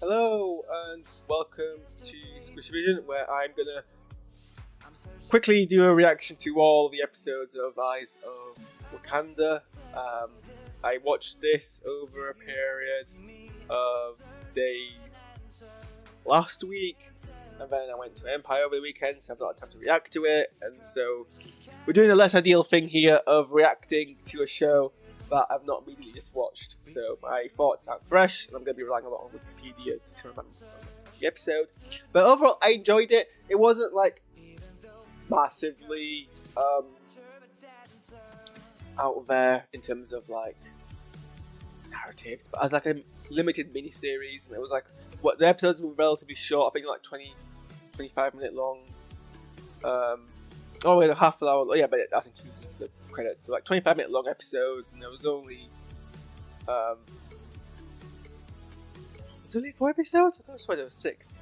Hello and welcome to SquishiVision, where I'm gonna quickly do a reaction to all the episodes of Eyes of Wakanda. I watched this over a period of days last week, and then I went to Empire over the weekend, so I've not had time to react to it, and so we're doing the less ideal thing here of reacting to a show that I've not immediately just watched. So my thoughts sound fresh, and I'm going to be relying a lot on Wikipedia to remember the episode. But overall, I enjoyed it. It wasn't like massively out there in terms of like narratives, but as like a limited miniseries, and it was like what the episodes were relatively short. I think like 25 minute long. Oh wait, half an hour. Yeah, but that's inclusive the credits. So like 25-minute long episodes, and there was only was there only 4 episodes? I thought there was 6.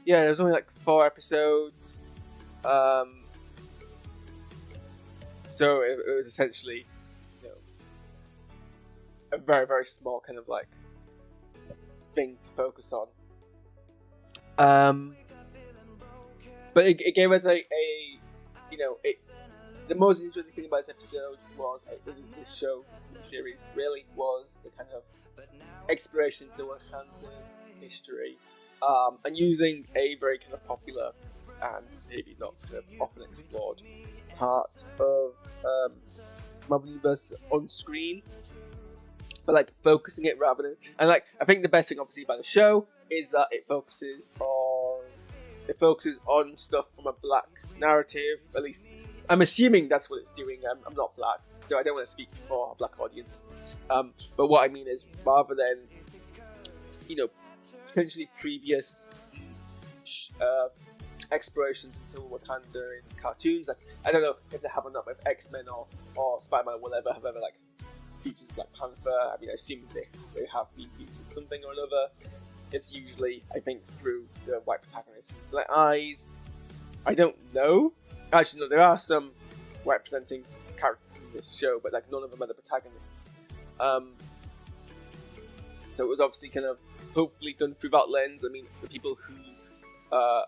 Yeah, there was only like 4 episodes. So it was essentially, a very, very small kind of like thing to focus on. But it gave us the most interesting thing about this episode was this show, this series, really was the kind of exploration into Wakandan history, and using a very kind of popular and maybe not kind of often explored part of Marvel Universe on screen, but like focusing it rather than, and like I think the best thing obviously about the show is that it focuses on stuff from a black narrative. At least I'm assuming that's what it's doing. I'm not black, so I don't want to speak for a black audience. But what I mean is, rather than potentially previous explorations into Wakanda in cartoons, like I don't know if they have enough of X-Men or Spider-Man or whatever have ever like featured Black Panther. I mean, I assume they have been featured something or another. It's usually, I think, through the white protagonists' like eyes. I don't know. Actually, no, there are some white presenting characters in this show, but like none of them are the protagonists. So it was obviously kind of hopefully done through that lens. I mean, the people who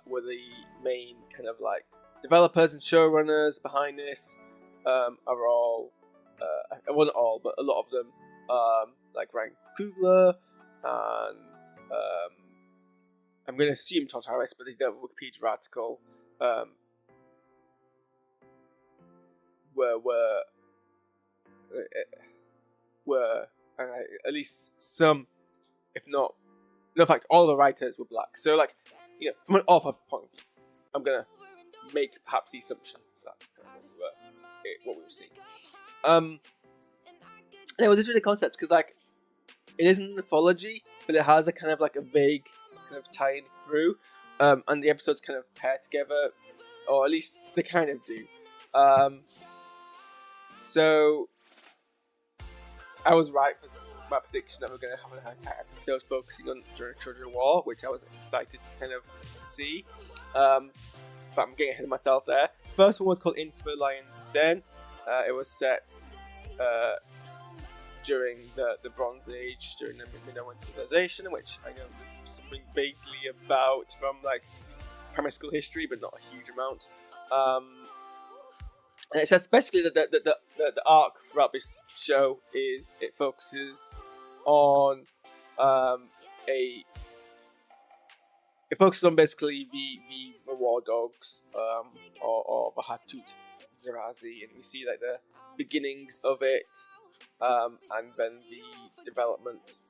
were the main kind of like developers and showrunners behind this are all, well not all, but a lot of them, like Ryan Coogler and I'm going to assume Todd Harris, but they don't have a Wikipedia article. Were at least some, if not, no, in fact, all the writers were black. So, like, from an author point of view, I'm gonna make perhaps the assumption that's kind of what we were seeing. And it was an interesting concept because, like, it isn't an anthology, but it has a kind of like a vague kind of tie-in through, and the episodes kind of pair together, or at least they kind of do. So I was right with my prediction that we're going to have an entire episode focusing on during Trojan War, which I was excited to kind of see. But I'm getting ahead of myself there. First one was called Into the Lion's Den. It was set during the Bronze Age, during the Minoan civilization, which I know something vaguely about from like primary school history, but not a huge amount. And it says basically that the arc throughout this show is it focuses on basically the war dogs, or the Hatut Zerazi, and we see like the beginnings of it, and then the development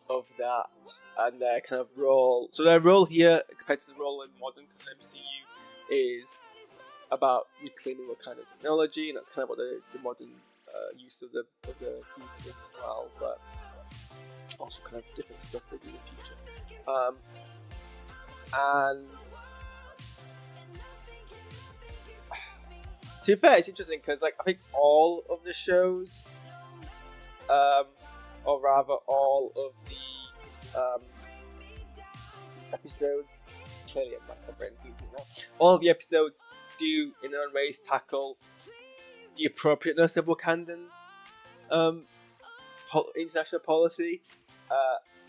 of that, and their kind of role. So their role here, compared to the role in modern MCU, is about reclaiming Wakanda technology, and that's kind of what the modern use of the group is as well, but also kind of different stuff they do in the future. And to be fair, it's interesting because like I think all of the shows, or rather all of the episodes, clearly my brain's losing now. All of the episodes do in their own ways tackle the appropriateness of Wakandan international policy.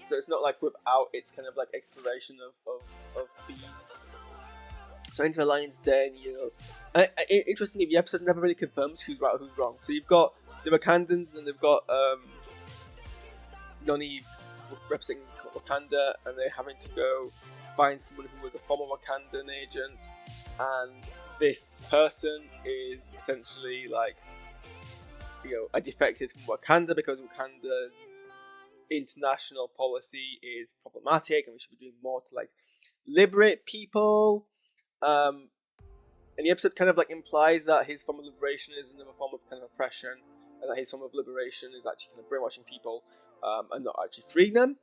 So it's not like without its kind of like exploration of beings. So Enter Alliance, then, interestingly, the episode never really confirms who's right or who's wrong. So you've got the Wakandans, and they've got Nani representing Wakanda, and they're having to go find someone who was a former Wakandan agent, and this person is essentially like, a defected from Wakanda because Wakanda's international policy is problematic, and we should be doing more to like liberate people. And the episode kind of like implies that his form of liberation is another form of kind of oppression, and that his form of liberation is actually kind of brainwashing people and not actually freeing them.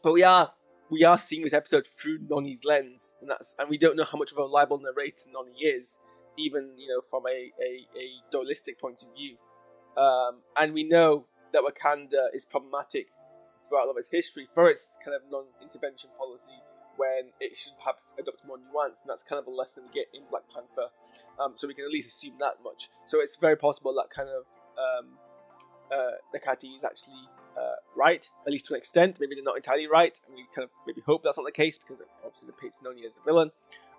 But we are seeing this episode through Nani's lens, and we don't know how much of a reliable narrator Nani is, even from a dualistic point of view. And we know that Wakanda is problematic throughout all of its history for its kind of non-intervention policy, when it should perhaps adopt more nuance, and that's kind of a lesson we get in Black Panther. So we can at least assume that much. So it's very possible that kind of Nakati is actually right, at least to an extent. Maybe they're not entirely right, and we kind of maybe hope that's not the case, because it obviously depicts Nani as a villain.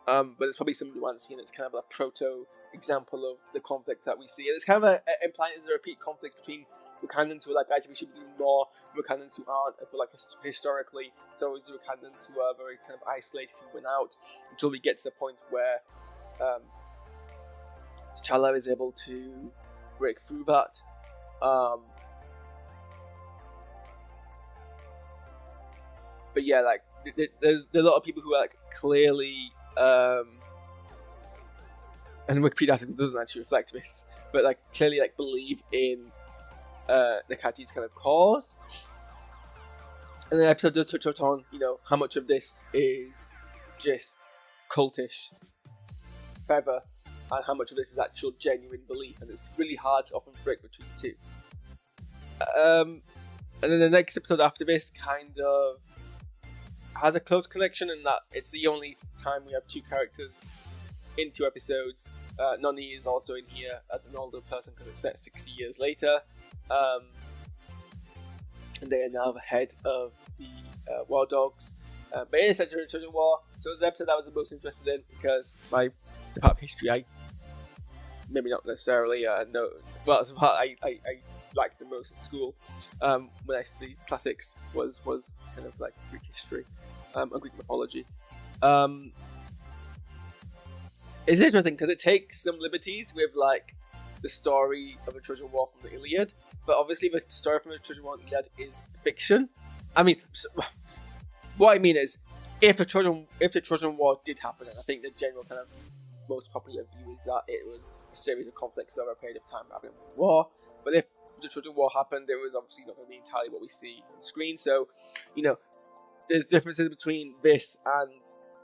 But there's probably some nuance here, and it's kind of a proto-example of the conflict that we see. And it's kind of implying there's a repeat conflict between Wakandans who are like, actually we should be doing more, and Wakandans who aren't, and for like historically, so it's the Wakandans who are very kind of isolated, who win out, until we get to the point where T'Challa is able to break through that. But yeah, like there's a lot of people who are like clearly, and Wikipedia article doesn't actually reflect this, but like clearly like believe in Nakati's kind of cause. And the episode does touch on, how much of this is just cultish feather, and how much of this is actual genuine belief, and it's really hard to often break between the two. And then the next episode after this kind of has a close connection, in that it's the only time we have two characters in 2 episodes. Nani is also in here as an older person because it's set 60 years later. And they are now the head of the War Dogs. But it is set during the Trojan War, so it was the episode I was the most interested in, because the part of history I maybe not necessarily know, well, it's the part I liked the most at school when I studied classics was kind of like Greek history and Greek mythology. It's interesting because it takes some liberties with like the story of the Trojan War from the Iliad, but obviously the story from the Trojan War and the Iliad is fiction. I mean, what I mean is, if the Trojan War did happen, and I think the general kind of most popular view is that it was a series of conflicts over a period of time rather than war. But if the Trojan War happened, it was obviously not going to be entirely what we see on screen. So, there's differences between this and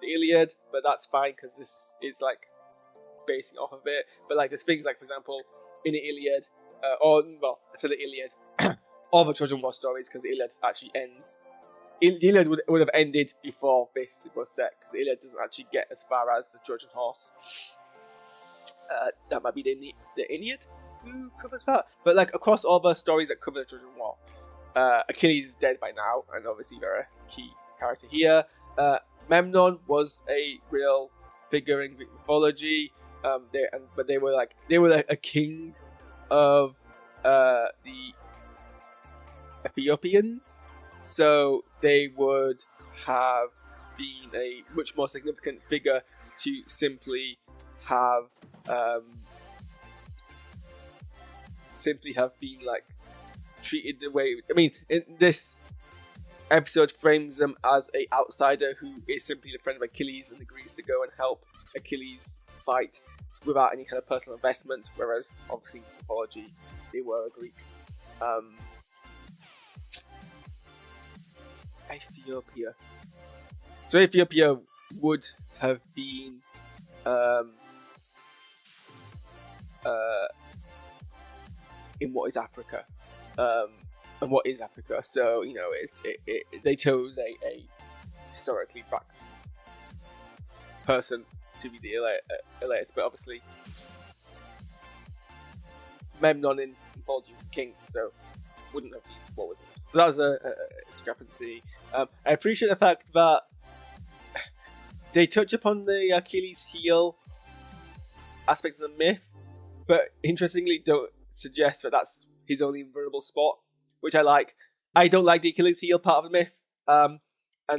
the Iliad, but that's fine because this is like basing off of it. But like there's things like, for example, in the Iliad, the Iliad, all the Trojan War stories, because the Iliad actually ends. The Iliad would have ended before this was set, because the Iliad doesn't actually get as far as the Trojan horse. That might be the Aeneid who covers that. But like across all the stories that cover the Trojan War, Achilles is dead by now, and obviously they're a key character here. Memnon was a real figure in Greek mythology. But they were a king of the Ethiopians, so they would have been a much more significant figure to simply have been like treated the way. I mean, in this episode frames them as a outsider who is simply the friend of Achilles and agrees to go and help Achilles fight without any kind of personal investment, whereas obviously in mythology they were a Greek. Ethiopia. So Ethiopia would have been in what is Africa, and what is Africa. So they chose a historically black person to be the Elias, but obviously Memnon in mythology was king, so wouldn't have been what was it. So that was a discrepancy. I appreciate the fact that they touch upon the Achilles heel aspect of the myth, but interestingly don't suggest that that's his only vulnerable spot, which I like. I don't like the Achilles heel part of the myth, and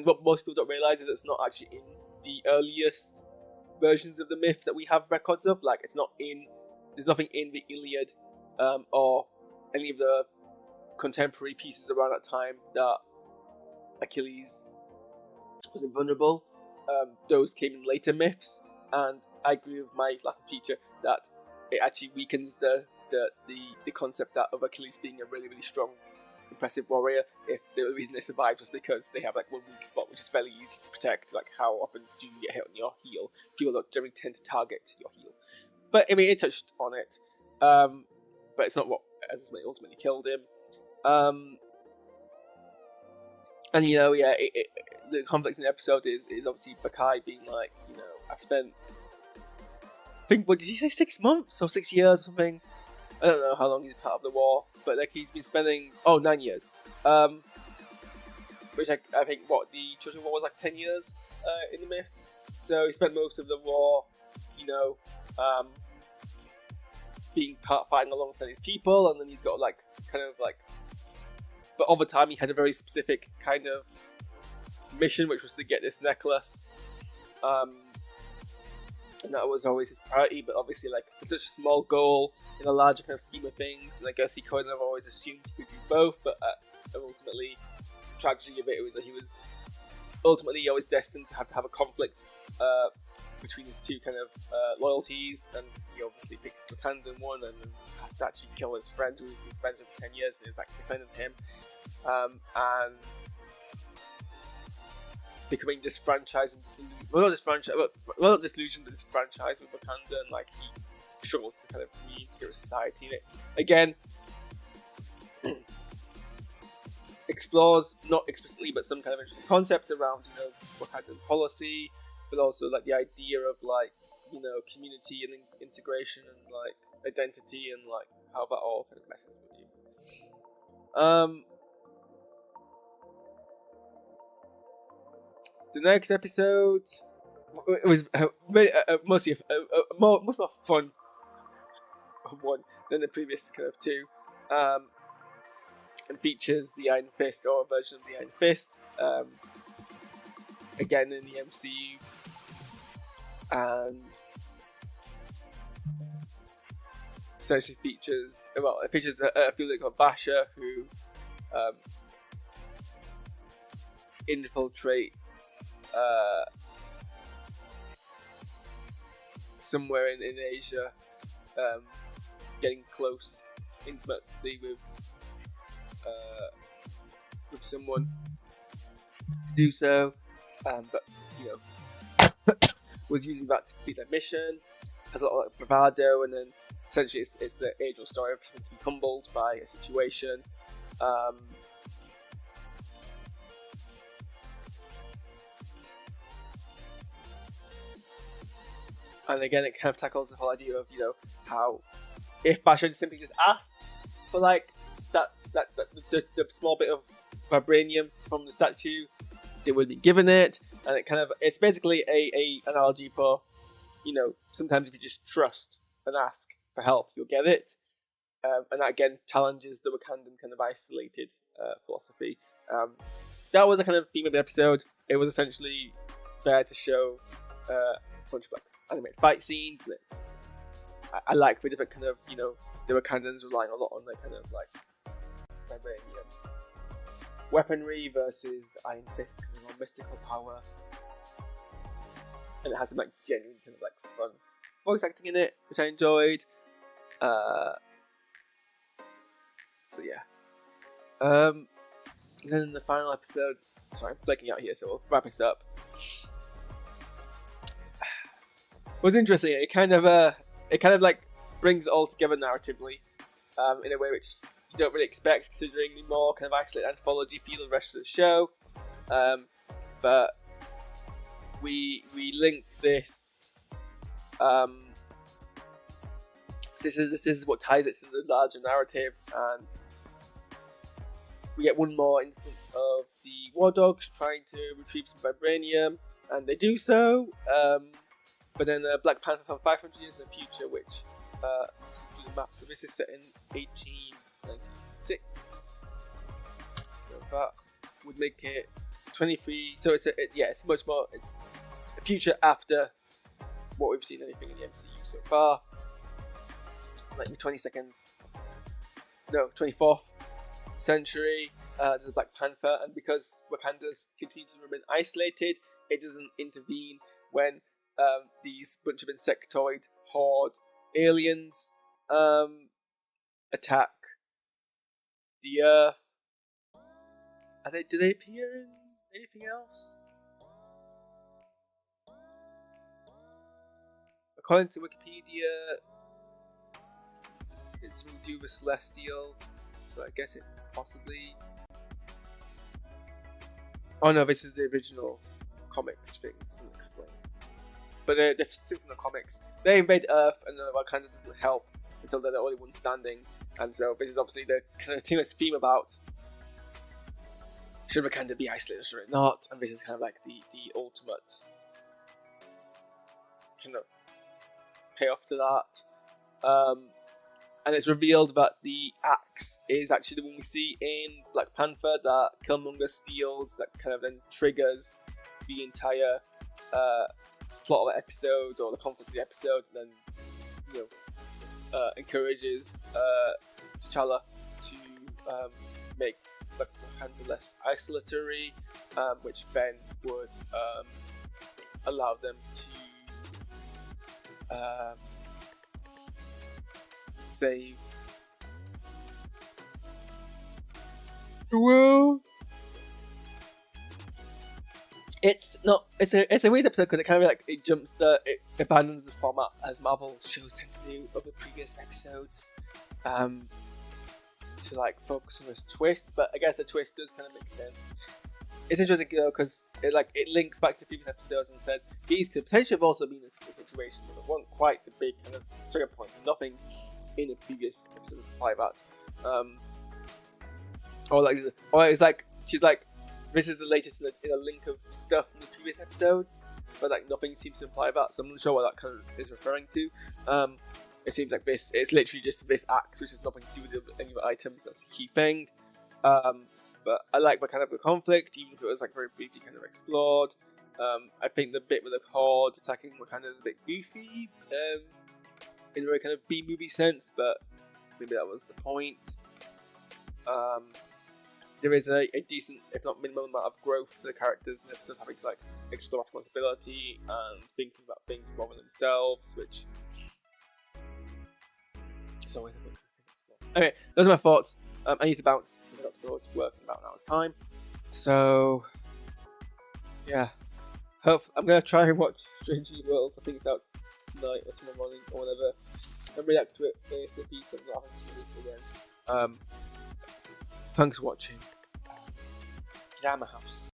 what most people don't realize is it's not actually in the earliest versions of the myth that we have records of. Like, there's nothing in the Iliad or any of the contemporary pieces around that time that Achilles was invulnerable. Those came in later myths, and I agree with my Latin teacher that it actually weakens the concept that of Achilles being a really, really strong, impressive warrior. If the reason they survived was because they have like one weak spot, which is fairly easy to protect. Like, how often do you get hit on your heel? People don't generally tend to target your heel. But I mean, it touched on it, but it's not what ultimately killed him. And the conflict in the episode is obviously Bakai being like, I've spent, what did he say, 6 months or 6 years or something? I don't know how long he's part of the war, but like he's been spending 9 years, which I think the Trojan War was like 10 years in the myth. So he spent most of the war, fighting alongside his people, and then he's got but over time he had a very specific kind of mission, which was to get this necklace, and that was always his priority. But obviously, like, it's such a small goal in a larger kind of scheme of things, and I guess he kind of always assumed he could do both. But ultimately, the tragedy of it was that he was ultimately always destined to have a conflict between his two kind of loyalties, and he obviously picks the Wakandan one, and then has to actually kill his friend who he's been friends with for 10 years and is like defending him, and becoming disfranchised and not disillusioned, but disfranchised with Wakanda, and like he struggles to kind of reintegrate society in it. Again, explores, not explicitly, but some kind of interesting concepts around, Wakandan policy, but also like the idea of like, community and integration and like identity, and like how that all kind of messes with you. The next episode, it was mostly much more fun one than the previous kind of two, and features the Iron Fist, or a version of the Iron Fist, again in the MCU, and essentially features a female called Basha, who infiltrates somewhere in Asia, getting close intimately with someone to do so, but was using that to complete their mission, has a lot of bravado, and then essentially it's the age-old story of having to be humbled by a situation. And again, it kind of tackles the whole idea of, how if Basha had simply just asked for like the small bit of vibranium from the statue, they would be given it. And it's basically a analogy for, sometimes if you just trust and ask for help, you'll get it. And that again challenges the Wakandan kind of isolated philosophy. That was a kind of theme of the episode. It was essentially there to show a bunch of like animated fight scenes that I like, for different kind of, the Wakandans relying a lot on like kind of like vibranium weaponry versus the Iron Fist kind of more mystical power, and it has some like genuine kind of like fun voice acting in it, which I enjoyed. So yeah, and then in the final episode, sorry, I'm flaking out here, so we'll wrap this up. It was interesting. It kind of like brings it all together narratively, in a way which you don't really expect, considering the more kind of isolated anthology feel of the rest of the show. But we link this. This is what ties it to the larger narrative, and we get one more instance of the War Dogs trying to retrieve some vibranium, and they do so. But then Black Panther from 500 years in the future, which let's do the map. So this is set in 1896. So that would make it 23. So it's much more. It's the future after what we've seen anything in the MCU so far. Like the 24th century. There's a Black Panther, and because Wakanda's continue to remain isolated, it doesn't intervene when these bunch of insectoid horde aliens attack the Earth. Do they appear in anything else? According to Wikipedia, it's something to do with Celestial, so I guess it possibly. Oh no, this is the original comics thing, it doesn't explain. But they're still from the comics. They invade Earth, and Wakanda doesn't help until they're the only one standing. And so this is obviously the kind of theme about should Wakanda be isolated or should it not? And this is kind of like the ultimate kind of payoff to that. And it's revealed that the axe is actually the one we see in Black Panther that Killmonger steals, that kind of then triggers the entire plot of the episode or the conflict of the episode, and then encourages T'Challa to make Wakanda less isolatory, which then would allow them to save the world. It's a weird episode because it kind of like it abandons the format as Marvel shows tend to do of the previous episodes, to like focus on this twist. But I guess the twist does kind of make sense. It's interesting though because it links back to previous episodes and said these could potentially have also been a situation, but it wasn't quite the big kind of trigger point. Nothing in the previous episode like that. It's like she's like, this is the latest in a link of stuff from the previous episodes, but like nothing seems to imply that. So I'm not sure what that kind of is referring to. It seems like it's literally just this axe, which has nothing to do with any of the items. That's the key thing. But I like the kind of the conflict, even if it was like very briefly kind of explored. I think the bit with the horde attacking Wakanda is a bit goofy, in a very kind of B-movie sense, but maybe that was the point. There is a decent, if not minimum, amount of growth for the characters in the episode, having to like explore responsibility and thinking about things more than themselves, which is always a good thing to explore. Anyway, those are my thoughts. I need to bounce. I've got to go to work in about an hour's time. So, yeah. I'm going to try and watch Strange New Worlds. I think it's out tonight or tomorrow morning or whatever. And react to it ASAP so I'm not having to do it again. Thanks for watching. Get out of my house.